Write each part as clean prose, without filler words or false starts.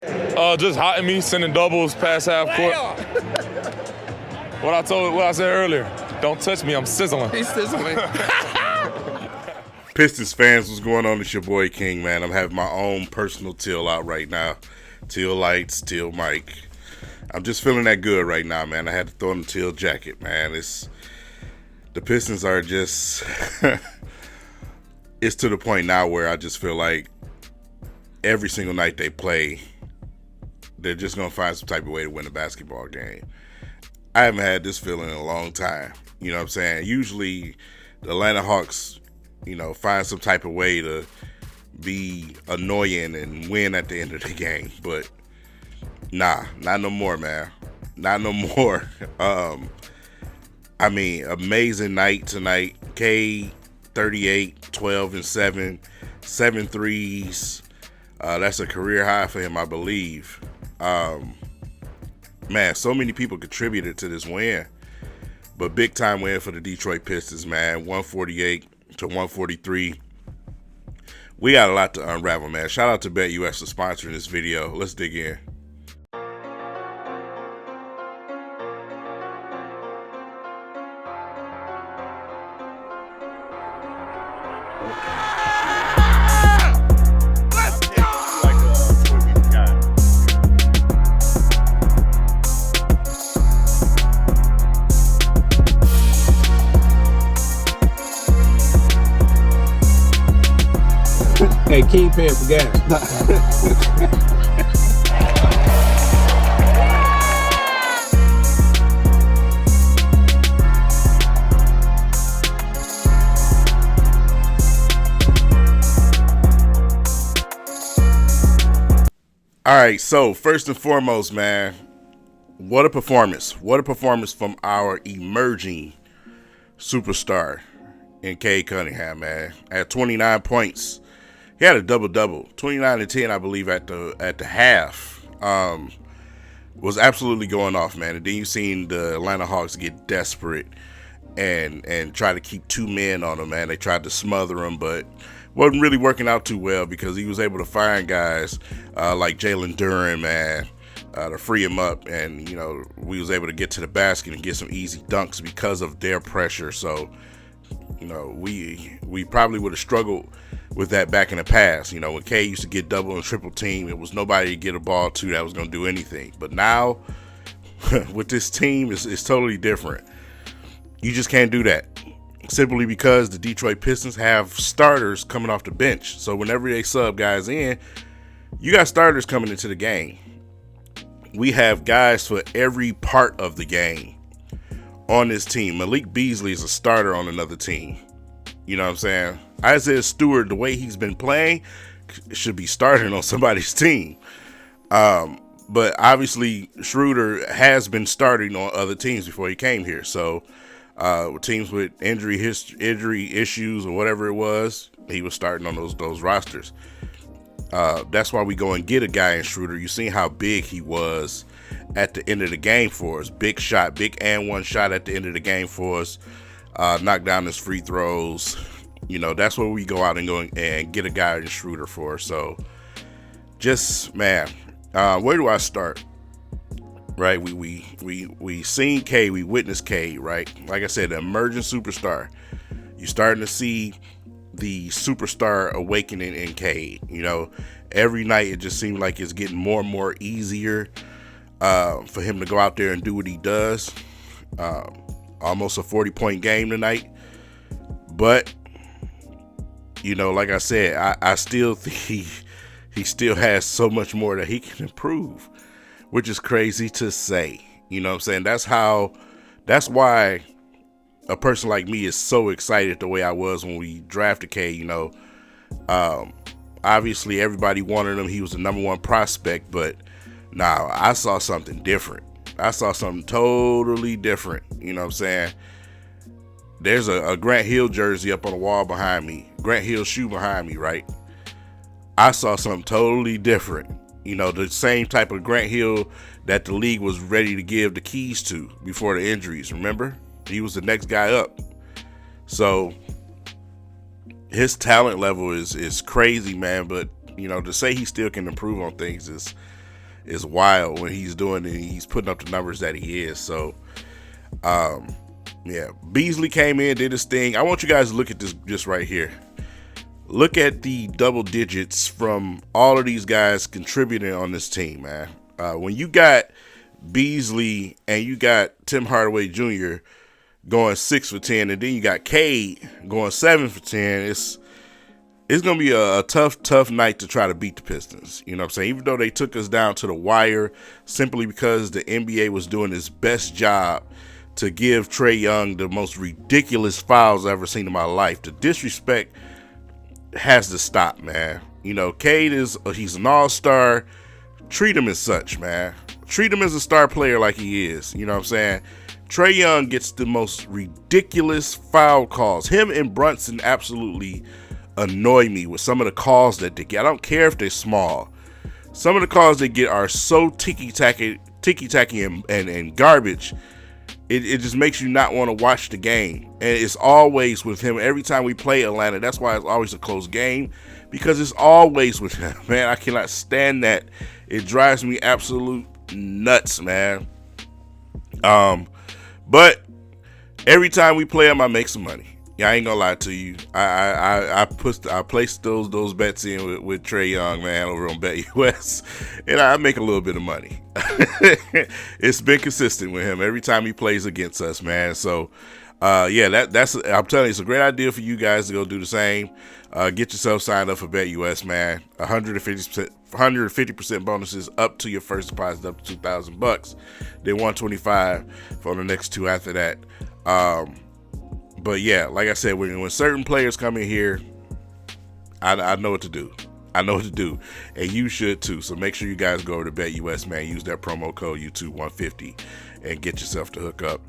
Just hotting me, sending doubles past half court. What I said earlier. Don't touch me, I'm sizzling. He's sizzling. Pistons fans, what's going on? It's your boy King, man. I'm having my own personal till out right now. Till lights, till mic. I'm just feeling that good right now, man. I had to throw in the teal jacket, man. The Pistons are just it's to the point now where I just feel like every single night they play, they're just gonna find some type of way to win a basketball game. I haven't had this feeling in a long time. You know what I'm saying? Usually the Atlanta Hawks, find some type of way to be annoying and win at the end of the game. But nah, not no more, man. Not no more. Amazing night tonight. Cade, 38, 12 and 7, 7 threes. That's a career high for him, I believe. Man, so many people contributed to this win. But big time win for the Detroit Pistons, man. 148 to 143. We got a lot to unravel, man. Shout out to BetUS for sponsoring this video. Let's dig in. Hey, King paying for gas. All right, so first and foremost, man, what a performance. What a performance from our emerging superstar in Cade Cunningham, man. At 29 points. He had a double-double, 29 and 10, I believe, at the half. Was absolutely going off, man. And then you seen the Atlanta Hawks get desperate and try to keep two men on him, man. They tried to smother him, but wasn't really working out too well because he was able to find guys like Jalen Duren, man, to free him up. And, we was able to get to the basket and get some easy dunks because of their pressure. So, we probably would have struggled with that back in the past. When K used to get double and triple team, it was nobody to get a ball to that was going to do anything. But now, with this team, it's totally different. You just can't do that. Simply because the Detroit Pistons have starters coming off the bench. So whenever they sub guys in, you got starters coming into the game. We have guys for every part of the game on this team. Malik Beasley is a starter on another team. You know what I'm saying? Isaiah Stewart, the way he's been playing, should be starting on somebody's team. But obviously, Schroeder has been starting on other teams before he came here. So teams with injury issues or whatever it was, he was starting on those rosters. That's why we go and get a guy in Schroeder. You see how big he was at the end of the game for us. Big shot, big and one shot at the end of the game for us. Knock down his free throws. That's what we go out and get a guy in Schroeder for. So, just, man, where do I start? Right, we seen Cade, we witnessed Cade, right? Like I said, the emerging superstar. You're starting to see the superstar awakening in Cade. Every night it just seems like it's getting more and more easier for him to go out there and do what he does. Almost a 40-point game tonight. But, like I said, I still think he still has so much more that he can improve, which is crazy to say. You know what I'm saying? That's why a person like me is so excited the way I was when we drafted Cade. Obviously everybody wanted him. He was the number one prospect, but nah, I saw something different. I saw something totally different. You know what I'm saying? There's a Grant Hill jersey up on the wall behind me. Grant Hill shoe behind me, right? I saw something totally different. The same type of Grant Hill that the league was ready to give the keys to before the injuries. Remember? He was the next guy up. So his talent level is crazy, man. But, to say he still can improve on things is wild when he's doing it. He's putting up the numbers that he is. So, yeah, Beasley came in, did his thing. I want you guys to look at this just right here. Look at the double digits from all of these guys contributing on this team, man. When you got Beasley and you got Tim Hardaway Jr. going 6 for 10, and then you got Cade going 7 for 10, it's going to be a tough night to try to beat the Pistons. You know what I'm saying? Even though they took us down to the wire simply because the NBA was doing its best job to give Trae Young the most ridiculous fouls I've ever seen in my life. The disrespect has to stop, man. You know, Cade he's an all-star. Treat him as such, man. Treat him as a star player like he is. You know what I'm saying? Trae Young gets the most ridiculous foul calls. Him and Brunson absolutely annoy me with some of the calls that they get. I don't care if they're small. Some of the calls they get are so ticky-tacky and garbage. It just makes you not want to watch the game. And it's always with him. Every time we play Atlanta, that's why it's always a close game, because it's always with him, man. I cannot stand that. It drives me absolute nuts, man. But every time we play him, I make some money. Yeah, I ain't gonna lie to you. I placed those bets in with Trae Young, man, over on BetUS, and I make a little bit of money. It's been consistent with him every time he plays against us, man. So, yeah, that's I'm telling you, it's a great idea for you guys to go do the same. Get yourself signed up for BetUS, man. 150% bonuses up to your first deposit up to $2,000. Then $125 for the next two after that. But yeah, like I said, when certain players come in here, I know what to do. I know what to do, and you should too. So make sure you guys go over to BetUS, man. Use that promo code YouTube150 and get yourself to hook up.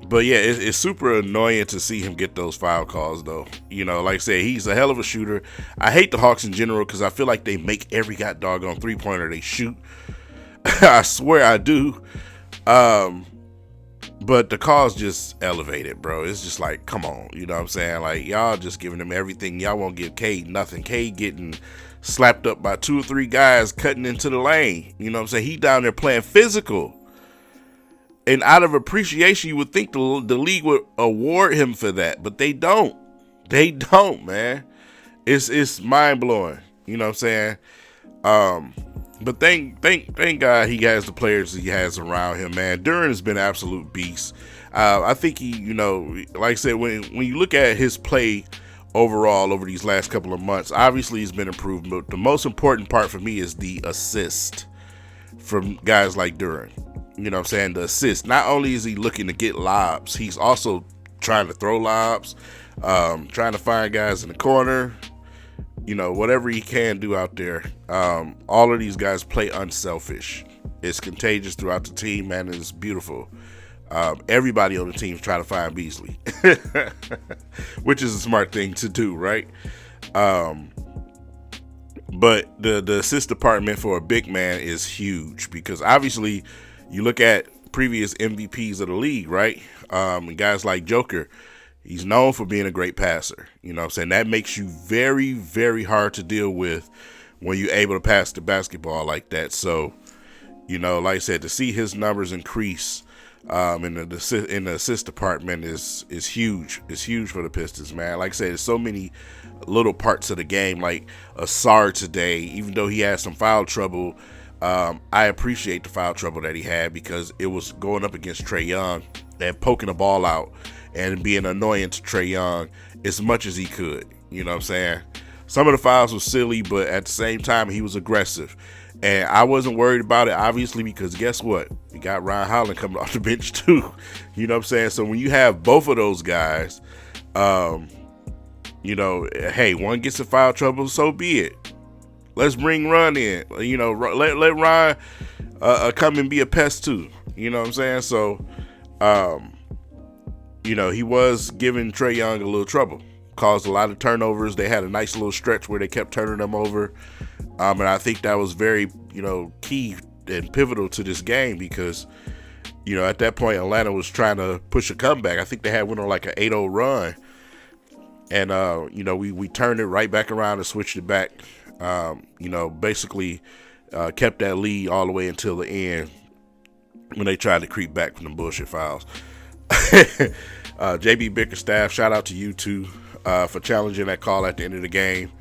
But yeah, it's super annoying to see him get those foul calls, though. You know, like I said, he's a hell of a shooter. I hate the Hawks in general because I feel like they make every doggone three-pointer they shoot. I swear I do. But the calls just elevated, bro. It's just like, come on. You know what I'm saying? Like, y'all just giving him everything. Y'all won't give Cade nothing. Cade getting slapped up by 2 or 3 guys cutting into the lane. You know what I'm saying? He down there playing physical. And out of appreciation, you would think the league would award him for that. But they don't. They don't, man. It's mind-blowing. You know what I'm saying? But thank God he has the players he has around him, man. Duren has been an absolute beast. I think he, you know, like I said, when you look at his play overall over these last couple of months, obviously he's been improved. But the most important part for me is the assist from guys like Duren. You know what I'm saying? The assist. Not only is he looking to get lobs, he's also trying to throw lobs, trying to find guys in the corner. You know, whatever he can do out there. All of these guys play unselfish. It's contagious throughout the team, man. It's beautiful. Everybody on the team is trying to find Beasley, which is a smart thing to do, right? But the assist department for a big man is huge because obviously you look at previous MVPs of the league, right? And guys like Joker. He's known for being a great passer. You know what I'm saying? That makes you very, very hard to deal with when you're able to pass the basketball like that. So, you know, like I said, to see his numbers increase in the assist department is huge. It's huge for the Pistons, man. Like I said, there's so many little parts of the game, like Asar today, even though he had some foul trouble, I appreciate the foul trouble that he had because it was going up against Trae Young and poking the ball out and being annoying to Trae Young as much as he could. You know what I'm saying? Some of the fouls were silly, but at the same time, he was aggressive. And I wasn't worried about it, obviously, because guess what? We got Ryan Holland coming off the bench, too. You know what I'm saying? So when you have both of those guys, you know, hey, one gets in foul trouble, so be it. Let's bring Ron in. You know, let Ron come and be a pest, too. You know what I'm saying? So, you know, he was giving Trae Young a little trouble. Caused a lot of turnovers. They had a nice little stretch where they kept turning them over. And I think that was very, you know, key and pivotal to this game because, you know, at that point, Atlanta was trying to push a comeback. I think they went on like an 8-0 run. And, you know, we turned it right back around and switched it back. You know, basically kept that lead all the way until the end when they tried to creep back from the bullshit fouls. JB Bickerstaff, shout out to you too for challenging that call at the end of the game.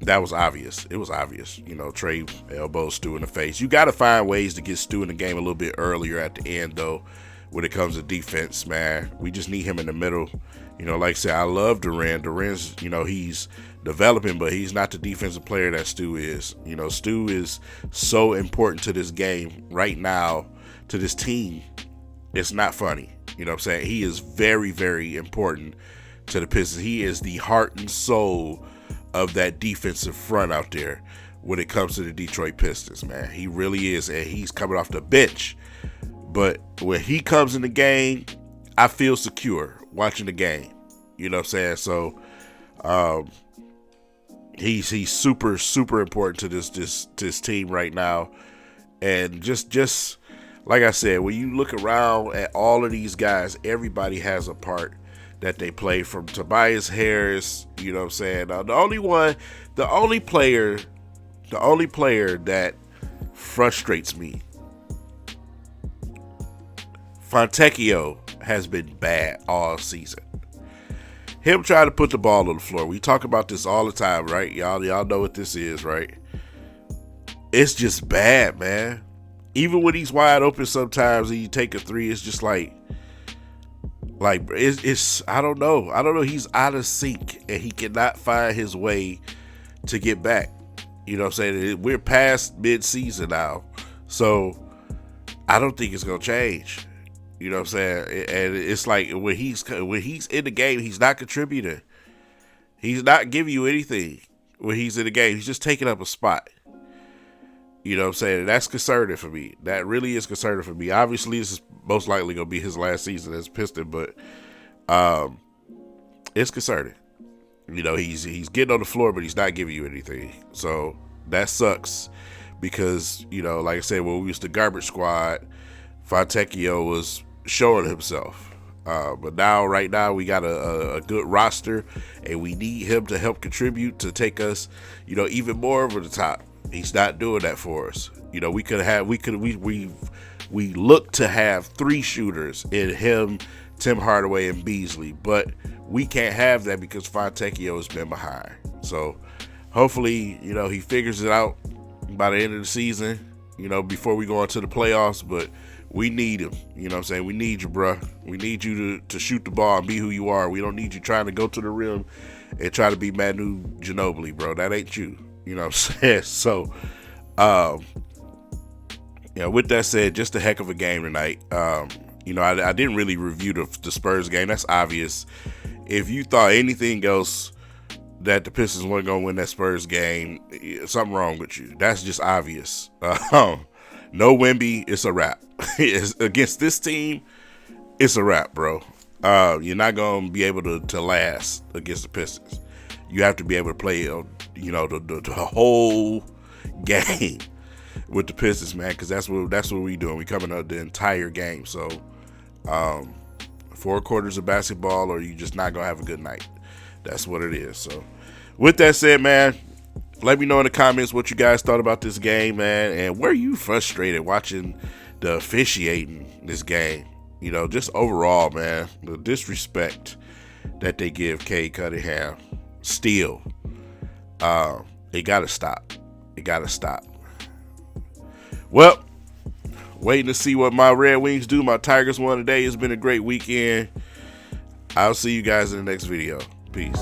That was obvious. It was obvious. You know, Trey elbowed Stu in the face. You got to find ways to get Stu in the game a little bit earlier at the end, though, when it comes to defense, man. We just need him in the middle. You know, like I said, I love Duran. Duran's, you know, he's developing, but he's not the defensive player that Stu is. You know, Stu is so important to this game right now, to this team. It's not funny. You know what I'm saying? He is very, very important to the Pistons. He is the heart and soul of that defensive front out there when it comes to the Detroit Pistons, man. He really is, and he's coming off the bench. But when he comes in the game, I feel secure watching the game. You know what I'm saying? So he's super, super important to this team right now. And just like I said, when you look around at all of these guys, everybody has a part that they play, from Tobias Harris, you know what I'm saying? The only player that frustrates me, Fontecchio, has been bad all season. Him trying to put the ball on the floor. We talk about this all the time, right? Y'all know what this is, right? It's just bad, man. Even when he's wide open sometimes and you take a three, it's just like it's I don't know. He's out of sync and he cannot find his way to get back. You know what I'm saying? We're past mid-season now, so I don't think it's gonna change. You know what I'm saying? And it's like when he's in the game, he's not contributing. He's not giving you anything when he's in the game. He's just taking up a spot. You know what I'm saying? That's concerning for me. That really is concerning for me. Obviously, this is most likely going to be his last season as Piston, but it's concerning. You know, he's getting on the floor, but he's not giving you anything. So that sucks because, you know, like I said, when we was the garbage squad, Fontecchio was showing himself. But right now, we got a good roster, and we need him to help contribute to take us, you know, even more over the top. He's not doing that for us. You know, we look to have three shooters in him, Tim Hardaway, and Beasley, but we can't have that because Fontecchio has been behind. So hopefully, you know, he figures it out by the end of the season, you know, before we go into the playoffs, but we need him. You know what I'm saying? We need you, bro. We need you to shoot the ball and be who you are. We don't need you trying to go to the rim and try to be Manu Ginobili, bro. That ain't you. You know what I'm saying? So, with that said, just a heck of a game tonight. You know, I didn't really review the Spurs game. That's obvious. If you thought anything else that the Pistons weren't going to win that Spurs game, something wrong with you. That's just obvious. No Wemby, it's a wrap. Against this team, it's a wrap, bro. You're not going to be able to last against the Pistons. You have to be able to play, you know, the whole game with the Pistons, man, because that's what we doing. We coming up the entire game. So, 4 quarters of basketball, or you just not gonna have a good night. That's what it is. So, with that said, man, let me know in the comments what you guys thought about this game, man, and were you frustrated watching the officiating this game? You know, just overall, man, the disrespect that they give Cade Cunningham. Still, it gotta stop. It gotta stop. Well, waiting to see what my Red Wings do. My Tigers won today. It's been a great weekend. I'll see you guys in the next video. Peace.